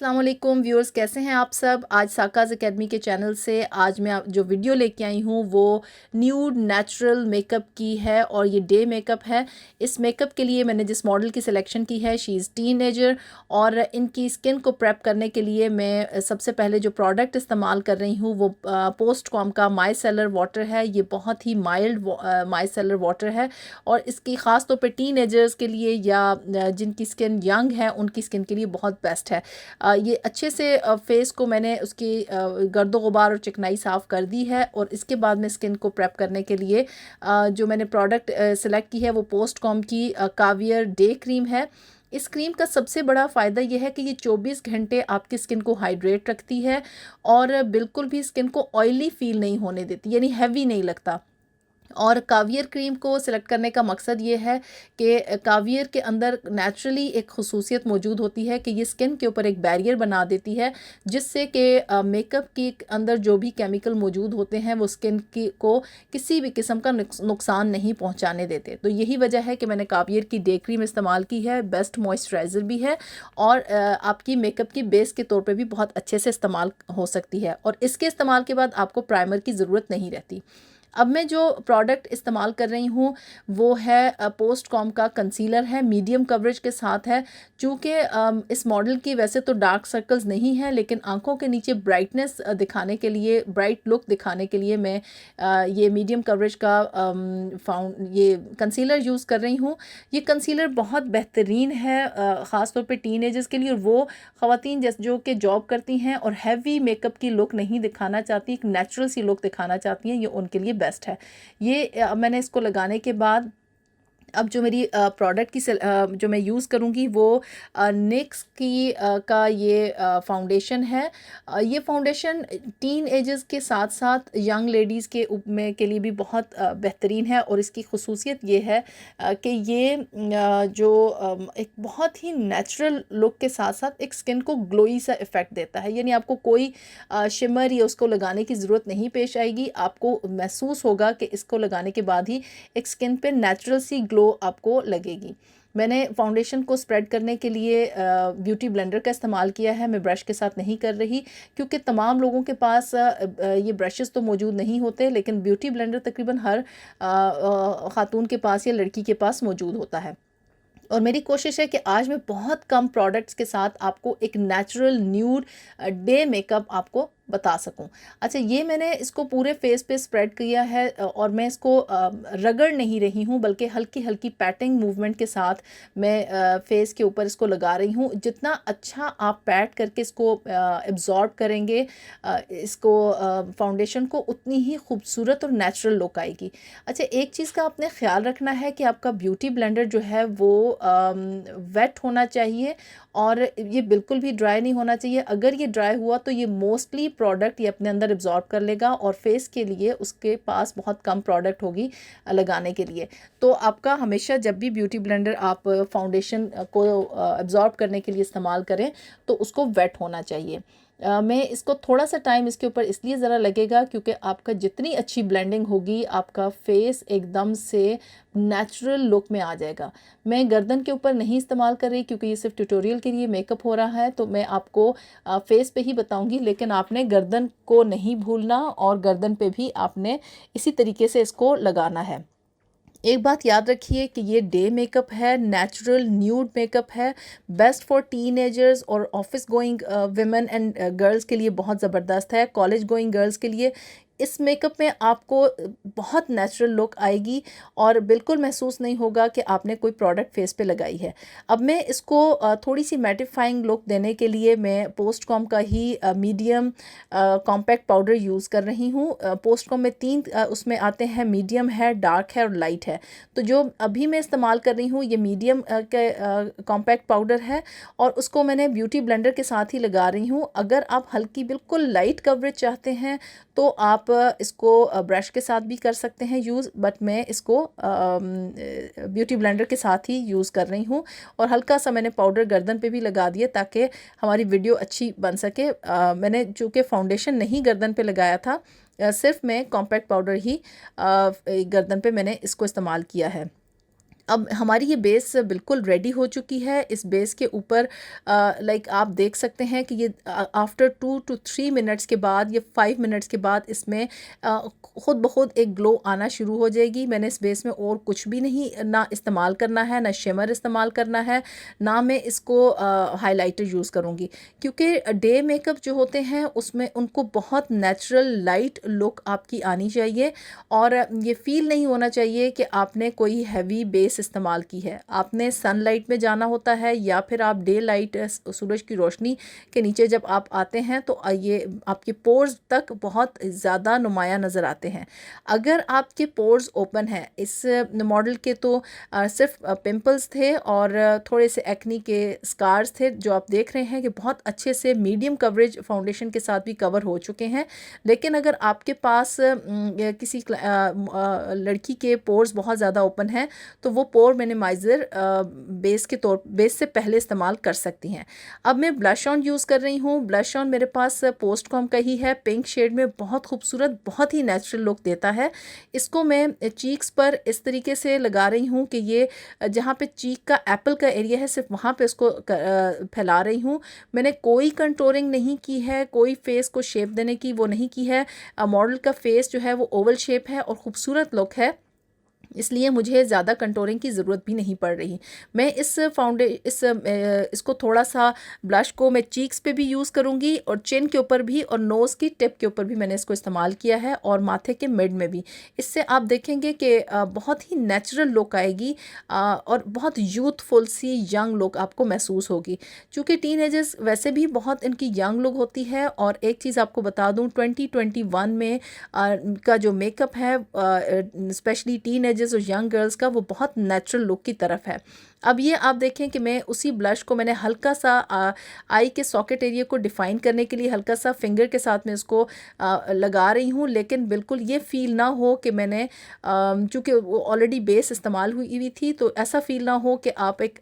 अस्सलाम वालेकुम व्यूअर्स, कैसे हैं आप सब। आज साकाज़ एकेडमी के चैनल से आज मैं जो वीडियो लेके आई हूँ वो न्यूड नेचुरल मेकअप की है और ये डे मेकअप है। इस मेकअप के लिए मैंने जिस मॉडल की सिलेक्शन की है शी इज़ टीनेजर और इनकी स्किन को प्रेप करने के लिए मैं सबसे पहले जो प्रोडक्ट इस्तेमाल कर रही हूँ वो पोस्टकॉम का माइसेलर वाटर है। ये बहुत ही माइल्ड माइसेलर वाटर है और इसकी ख़ास तौर पर टीनेजर्स के लिए या जिनकी स्किन यंग है उनकी स्किन के लिए बहुत बेस्ट है। ये अच्छे से फेस को मैंने उसकी गर्दो गुबार और चिकनाई साफ़ कर दी है और इसके बाद में स्किन को प्रेप करने के लिए जो मैंने प्रोडक्ट सेलेक्ट की है वो पोस्टकॉम की कावियर डे क्रीम है। इस क्रीम का सबसे बड़ा फ़ायदा यह है कि ये 24 घंटे आपकी स्किन को हाइड्रेट रखती है और बिल्कुल भी स्किन को ऑयली फ़ील नहीं होने देती, यानी हैवी नहीं लगता। और कावियर क्रीम को सिलेक्ट करने का मकसद ये है कि कावियर के अंदर नेचुरली एक खसूसियत मौजूद होती है कि ये स्किन के ऊपर एक बैरियर बना देती है जिससे कि मेकअप के अंदर जो भी केमिकल मौजूद होते हैं वो स्किन की को किसी भी किस्म का नुकसान नहीं पहुंचाने देते। तो यही वजह है कि मैंने कावियर की डे क्रीम इस्तेमाल की है। बेस्ट मॉइस्चराइज़र भी है और आपकी मेकअप की बेस के तौर पर भी बहुत अच्छे से इस्तेमाल हो सकती है और इसके इस्तेमाल के बाद आपको प्राइमर की ज़रूरत नहीं रहती। अब मैं जो प्रोडक्ट इस्तेमाल कर रही हूँ वो है पोस्टकॉम का कंसीलर है, मीडियम कवरेज के साथ है। चूँकि इस मॉडल की वैसे तो डार्क सर्कल्स नहीं हैं लेकिन आंखों के नीचे ब्राइटनेस दिखाने के लिए, ब्राइट लुक दिखाने के लिए मैं ये मीडियम कवरेज का ये कंसीलर यूज़ कर रही हूँ। ये कंसीलर बहुत बेहतरीन है ख़ास तौर पे टीनेजर्स के लिए और वो ख़वातीन जो कि जॉब करती हैं और हैवी मेकअप की लुक नहीं दिखाना चाहती, एक नेचुरल सी लुक दिखाना चाहती हैं, ये उनके लिए बेस्ट है। ये मैंने इसको लगाने के बाद अब जो मेरी प्रोडक्ट की जो मैं यूज़ करूँगी वो निक्स की का ये फाउंडेशन है। ये फाउंडेशन टीन एजेस के साथ साथ यंग लेडीज़ में के लिए भी बहुत बेहतरीन है और इसकी खसूसियत ये है कि ये जो एक बहुत ही नेचुरल लुक के साथ साथ एक स्किन को ग्लोई सा इफ़ेक्ट देता है, यानी आपको कोई शिमर या उसको लगाने की ज़रूरत नहीं पेश आएगी। आपको महसूस होगा कि इसको लगाने के बाद ही एक स्किन पे नेचुरल सी ग्लो आपको लगेगी। मैंने फाउंडेशन को स्प्रेड करने के लिए ब्यूटी ब्लेंडर का इस्तेमाल किया है, मैं ब्रश के साथ नहीं कर रही क्योंकि तमाम लोगों के पास ये ब्रशेस तो मौजूद नहीं होते लेकिन ब्यूटी ब्लेंडर तकरीबन हर ख़ातून के पास या लड़की के पास मौजूद होता है। और मेरी कोशिश है कि आज मैं बहुत कम प्रोडक्ट्स के साथ आपको एक नेचुरल न्यूड डे मेकअप आपको बता सकूं। अच्छा, ये मैंने इसको पूरे फेस पे स्प्रेड किया है और मैं इसको रगड़ नहीं रही हूँ बल्कि हल्की हल्की पैटिंग मूवमेंट के साथ मैं फेस के ऊपर इसको लगा रही हूँ। जितना अच्छा आप पैट करके इसको एब्जॉर्ब करेंगे इसको फाउंडेशन को, उतनी ही खूबसूरत और नेचुरल लुक आएगी। अच्छा, एक चीज़ का आपने ख़्याल रखना है कि आपका ब्यूटी ब्लेंडर जो है वो वेट होना चाहिए और ये बिल्कुल भी ड्राई नहीं होना चाहिए। अगर ये ड्राई हुआ तो ये मोस्टली प्रोडक्ट ये अपने अंदर एब्जॉर्ब कर लेगा और फेस के लिए उसके पास बहुत कम प्रोडक्ट होगी लगाने के लिए। तो आपका हमेशा जब भी ब्यूटी ब्लेंडर आप फाउंडेशन को एब्जॉर्ब करने के लिए इस्तेमाल करें तो उसको वेट होना चाहिए। मैं इसको थोड़ा सा टाइम इसके ऊपर इसलिए ज़रा लगेगा क्योंकि आपका जितनी अच्छी ब्लेंडिंग होगी आपका फेस एकदम से नेचुरल लुक में आ जाएगा। मैं गर्दन के ऊपर नहीं इस्तेमाल कर रही क्योंकि ये सिर्फ ट्यूटोरियल के लिए मेकअप हो रहा है, तो मैं आपको फेस पे ही बताऊंगी, लेकिन आपने गर्दन को नहीं भूलना और गर्दन पे भी आपने इसी तरीके से इसको लगाना है। एक बात याद रखिए कि ये डे मेकअप है, नेचुरल न्यूड मेकअप है, बेस्ट फॉर टीनेजर्स और office going women and girls के लिए बहुत ज़बरदस्त है। कॉलेज गोइंग गर्ल्स के लिए इस मेकअप में आपको बहुत नेचुरल लुक आएगी और बिल्कुल महसूस नहीं होगा कि आपने कोई प्रोडक्ट फेस पे लगाई है। अब मैं इसको थोड़ी सी मैटिफाइंग लुक देने के लिए मैं पोस्टकॉम का ही मीडियम कॉम्पैक्ट पाउडर यूज़ कर रही हूँ। पोस्टकॉम में तीन उसमें आते हैं, मीडियम है, डार्क है और लाइट है। तो जो अभी मैं इस्तेमाल कर रही हूँ ये मीडियम के कॉम्पैक्ट पाउडर है और उसको मैंने ब्यूटी ब्लेंडर के साथ ही लगा रही हूँ। अगर आप हल्की बिल्कुल लाइट कवरेज चाहते हैं तो आप इसको ब्रश के साथ भी कर सकते हैं यूज़, बट मैं इसको ब्यूटी ब्लेंडर के साथ ही यूज़ कर रही हूँ। और हल्का सा मैंने पाउडर गर्दन पे भी लगा दिया ताकि हमारी वीडियो अच्छी बन सके। मैंने चूँकि फाउंडेशन नहीं गर्दन पे लगाया था, सिर्फ मैं कॉम्पैक्ट पाउडर ही गर्दन पे मैंने इसको इस्तेमाल किया है। अब हमारी ये बेस बिल्कुल रेडी हो चुकी है। इस बेस के ऊपर लाइक आप देख सकते हैं कि ये आफ्टर 2 to 3 मिनट्स के बाद या 5 मिनट्स के बाद इसमें ख़ुद ब खुद एक ग्लो आना शुरू हो जाएगी। मैंने इस बेस में और कुछ भी नहीं ना इस्तेमाल करना है, ना शिमर इस्तेमाल करना है, ना मैं इसको हाइलाइटर यूज़ करूँगी, क्योंकि डे मेकअप जो होते हैं उसमें उनको बहुत नेचुरल लाइट लुक आपकी आनी चाहिए और ये फ़ील नहीं होना चाहिए कि आपने कोई हैवी बेस इस्तेमाल की है। आपने सनलाइट में जाना होता है या फिर आप डे लाइट सूरज की रोशनी के नीचे जब आप आते हैं तो ये आपके पोर्स तक बहुत ज़्यादा नुमाया नज़र आते हैं। अगर आपके पोर्स ओपन हैं, इस मॉडल के तो सिर्फ पिंपल्स थे और थोड़े से एक्नी के स्कार्स थे जो आप देख रहे हैं कि बहुत अच्छे से मीडियम कवरेज फाउंडेशन के साथ भी कवर हो चुके हैं। लेकिन अगर आपके पास किसी लड़की के पोर्स बहुत ज़्यादा ओपन हैं तो वो पोर मिनिमाइज़र बेस से पहले इस्तेमाल कर सकती हैं। अब मैं ब्लश ऑन यूज़ कर रही हूँ। ब्लश ऑन मेरे पास पोस्टकॉम का ही है, पिंक शेड में, बहुत खूबसूरत, बहुत ही नेचुरल लुक देता है। इसको मैं चीक्स पर इस तरीके से लगा रही हूँ कि ये जहाँ पे चीक का एप्पल का एरिया है सिर्फ वहाँ पे इसको फैला रही हूँ। मैंने कोई कंटूरिंग नहीं की है, कोई फेस को शेप देने की वो नहीं की है। मॉडल का फेस जो है वो ओवल शेप है और ख़ूबसूरत लुक है, इसलिए मुझे ज़्यादा कंटूरिंग की ज़रूरत भी नहीं पड़ रही। मैं इसको थोड़ा सा ब्लश को मैं चीक्स पे भी यूज़ करूँगी और चिन के ऊपर भी और नोज़ की टिप के ऊपर भी मैंने इसको इस्तेमाल किया है और माथे के मिड में भी। इससे आप देखेंगे कि बहुत ही नेचुरल लुक आएगी और बहुत यूथफुल सी यंग लुक आपको महसूस होगी। चूँकि टीनेजर्स वैसे भी बहुत इनकी यंग लुक होती है। और एक चीज़ आपको बता दूँ, 2021 में का जो मेकअप है स्पेशली टीनेजर्स और यंग गर्ल्स का, वो बहुत नेचुरल लुक की तरफ है। अब ये आप देखें कि मैं उसी ब्लश को मैंने हल्का सा आई के सॉकेट एरिया को डिफ़ाइन करने के लिए हल्का सा फिंगर के साथ में इसको लगा रही हूँ, लेकिन बिल्कुल ये फ़ील ना हो कि मैंने चूँकि वो ऑलरेडी बेस इस्तेमाल हुई थी तो ऐसा फ़ील ना हो कि आप एक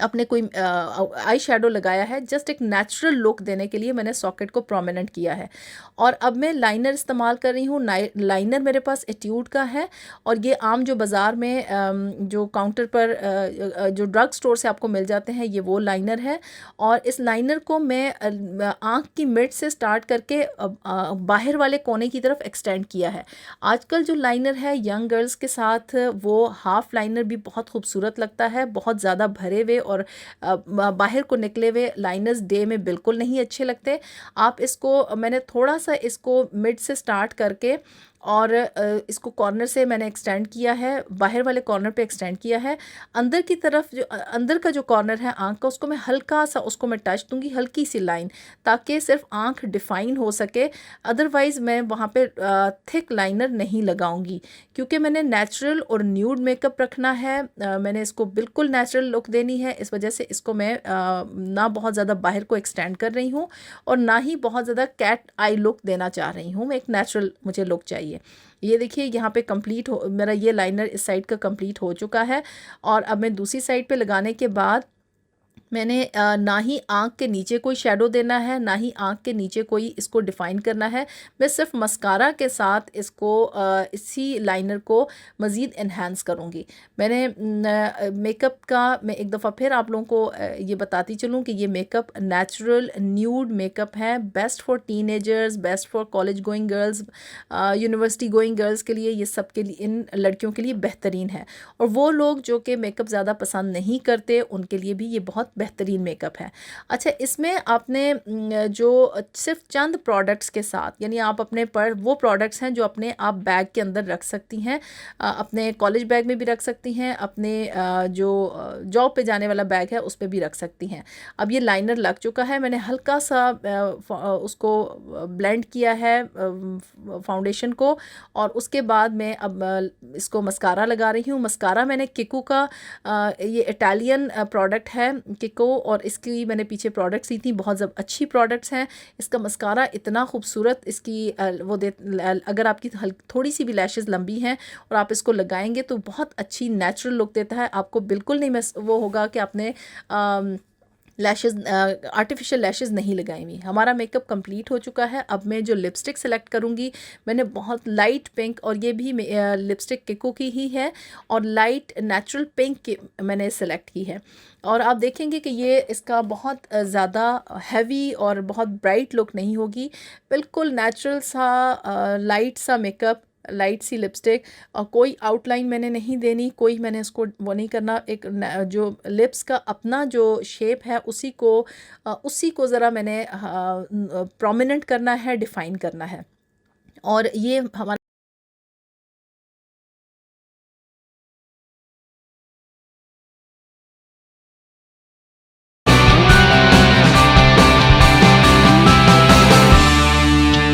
अपने कोई आई शेडो लगाया है। जस्ट एक नेचुरल लुक देने के लिए मैंने सॉकेट को प्रोमिनेंट किया है। और अब मैं लाइनर इस्तेमाल कर रही हूँ। लाइनर मेरे पास एट्यूड का है और ये आम जो बाज़ार में जो काउंटर पर जो ड्रग स्टोर से आपको मिल जाते हैं, ये वो लाइनर है। और इस लाइनर को मैं आँख की मिड से स्टार्ट करके बाहर वाले कोने की तरफ एक्सटेंड किया है। आजकल जो लाइनर है यंग गर्ल्स के साथ, वो हाफ लाइनर भी बहुत खूबसूरत लगता है। बहुत ज़्यादा भरे हुए और बाहर को निकले हुए लाइनर्स डे में बिल्कुल नहीं अच्छे लगते। आप इसको मैंने थोड़ा सा इसको मिड से स्टार्ट करके और इसको कॉर्नर से मैंने एक्सटेंड किया है, बाहर वाले कॉर्नर पे एक्सटेंड किया है। अंदर की तरफ जो अंदर का जो कॉर्नर है आँख का, उसको मैं हल्का सा उसको मैं टच दूंगी, हल्की सी लाइन, ताकि सिर्फ आँख डिफ़ाइन हो सके। अदरवाइज़ मैं वहाँ पे थिक लाइनर नहीं लगाऊंगी, क्योंकि मैंने नेचुरल और न्यूड मेकअप रखना है। मैंने इसको बिल्कुल नेचुरल लुक देनी है, इस वजह से इसको मैं ना बहुत ज़्यादा बाहर को एक्सटेंड कर रही हूँ और ना ही बहुत ज़्यादा कैट आई लुक देना चाह रही हूँ। एक नेचुरल मुझे लुक चाहिए। ये देखिए यहाँ पे कंप्लीट हो, मेरा ये लाइनर इस साइड का कंप्लीट हो चुका है। और अब मैं दूसरी साइड पे लगाने के बाद मैंने ना ही आँख के नीचे कोई शेडो देना है, ना ही आँख के नीचे कोई इसको डिफ़ाइन करना है। मैं सिर्फ मस्कारा के साथ इसको इसी लाइनर को मज़ीद एनहांस करूँगी। मैंने मेकअप का मैं एक दफ़ा फिर आप लोगों को ये बताती चलूँ कि ये मेकअप नेचुरल न्यूड मेकअप है, best for teenagers, best for college going girls, university going girls के लिए, ये सब के लिए, इन लड़कियों के लिए बेहतरीन है। और वो लोग जो कि मेकअप ज़्यादा पसंद नहीं करते, उनके लिए भी ये बहुत बेहतरीन मेकअप है। अच्छा, इसमें आपने जो सिर्फ चंद प्रोडक्ट्स के साथ, यानी आप अपने पर वो प्रोडक्ट्स हैं जो अपने आप बैग के अंदर रख सकती हैं, अपने कॉलेज बैग में भी रख सकती हैं, अपने जो जॉब पे जाने वाला बैग है उस पे भी रख सकती हैं। अब ये लाइनर लग चुका है, मैंने हल्का सा उसको ब्लेंड किया है फाउंडेशन को, और उसके बाद मैं अब इसको मस्कारा लगा रही हूँ। मस्कारा मैंने किको का ये इटालियन प्रोडक्ट है किको, और इसकी मैंने पीछे प्रोडक्ट्स ली थी, बहुत अच्छी प्रोडक्ट्स हैं। इसका मस्कारा इतना खूबसूरत, इसकी अगर आपकी थोड़ी सी भी लैशेज़ लंबी हैं और आप इसको लगाएंगे तो बहुत अच्छी नेचुरल लुक देता है। आपको बिल्कुल नहीं वो होगा कि आपने लैशेज़ आर्टिफिशियल लैशेज़ नहीं लगाई हुई। हमारा मेकअप कंप्लीट हो चुका है। अब मैं जो लिपस्टिक सेलेक्ट करूँगी, मैंने बहुत लाइट पिंक, और ये भी लिपस्टिक किको की ही है, और लाइट नेचुरल पिंक की मैंने सेलेक्ट की है। और आप देखेंगे कि ये इसका बहुत ज़्यादा हैवी और बहुत ब्राइट लुक नहीं होगी, बिल्कुल नेचुरल सा लाइट सा मेकअप, लाइट सी लिपस्टिक, और कोई आउटलाइन मैंने नहीं देनी, कोई मैंने इसको वो नहीं करना। एक जो लिप्स का अपना जो शेप है उसी को ज़रा मैंने प्रोमिनेंट करना है, डिफ़ाइन करना है। और ये हमारा